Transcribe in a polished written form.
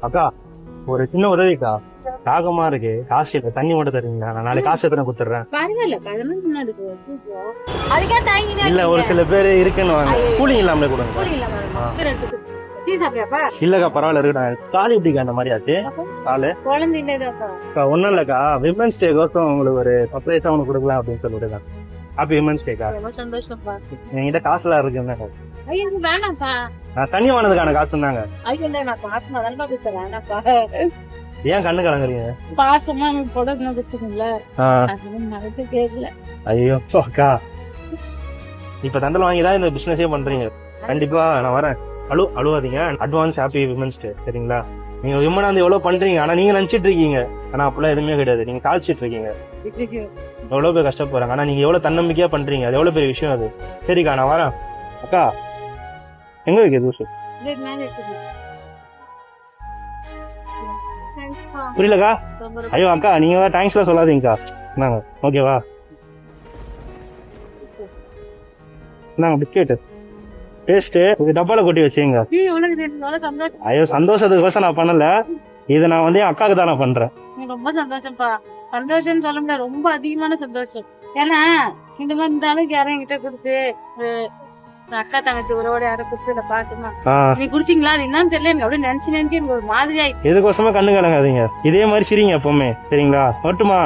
அக்கா ஒரு சின்ன உதவிக்கா, தாகமா இருக்கு, காசு இல்ல, தண்ணி மட்டும் தருவீங்களா? நான் நாளைக்கு காசு எத்தனை கொடுத்துட்றேன். பரவாயில்ல, அதுக்கே தாங்கினா இல்ல ஒரு சில பேர் இருக்குன்னு வாங்க, கூலிங் இல்லாமலே கொடுங்க. இல்லக்கா பரவாயில்ல இருக்கட்டும். காலு எப்படிக்கா அந்த மாதிரி ஆச்சு? காலு ஒன்னும் இல்லக்கா, விமன்ஸ் டே கோசம் உங்களுக்கு ஒரு சர்ப்ரைஸா ஒண்ணு கொடுக்கலாம் அப்படின்னு சொல்லிட்டு தான். ஹாப்பி விமன்ஸ் டேக்கா. சந்தோஷம்ப்பா. என்கிட்ட காசுலாம் இருக்குன்னு ஐயோ வேணாம்ப்பா. நான் தண்ணி வாங்கினதுக்கான காசு தாங்க. ஐயோ நான் பாசமா தான் கொடுத்தேன், வேணாம்ப்பா. ஏன் கண்ணு கலங்குறீங்க? பாசமா புடவை கொடுத்துருங்கள, அது கேட்கல. ஐயோ அக்கா, இப்ப தண்டல் வாங்கிதான் இந்த பிசினஸே பண்றீங்க. கண்டிப்பா நான் வரேன். அழுவாதீங்க. Advance happy women's day. சரிங்களா? நீங்க விமனா வந்து எவ்வளவு பண்றீங்க, ஆனா நீங்க நினைச்சிட்டு இருக்கீங்க, ஆனா அப்பெல்லாம் எதுவுமே கிடையாது. நீங்க காய்ச்சிட்டு இருக்கீங்க. எவ்வளவு பேர் கஷ்டப்படுறாங்க, ஆனா நீங்க எவ்வளவு தன்னம்பிக்கையா பண்றீங்க, அது எவ்வளவு பெரிய விஷயம் அது. சரிக்கா நான் வரேன். அக்கா எங்க இருக்கு தூசு? புரியலக்கா? ஐயோ அக்கா, நீங்க தேங்க்ஸ் எல்லாம் சொல்லாதீங்கக்கா. நாங்க ஓகேவா? நாங்க பிஸ்கெட் டேஸ்ட் டப்பால கொட்டி வச்சுங்க. ஐயோ சந்தோஷத்துக்கோசம் நான் பண்ணல, இதை நான் வந்து என் அக்காவுக்கு தான் நான் பண்றேன். ரொம்ப சந்தோஷம்ப்பா. சந்தோஷம் சொல்ல முடியாது, ரொம்ப அதிகமான சந்தோஷம். ஏன்னா இந்த மாதிரி இருந்தாலும் யாரும் என்கிட்ட கொடுத்து அக்கா தங்கச்சி உறவோட யாரும் கொடுத்து இதை பாட்டுமா நீ குடிச்சிங்களா, அது என்னன்னு தெரியல, எனக்கு அப்படியே நினைச்சு நினைச்சு எனக்கு ஒரு மாதிரி ஆயிடுச்சு. எதுக்கோசமா கண்ணு கலங்காதீங்க, இதே மாதிரி சிரிங்க எப்பவுமே. சரிங்களா? மட்டுமா?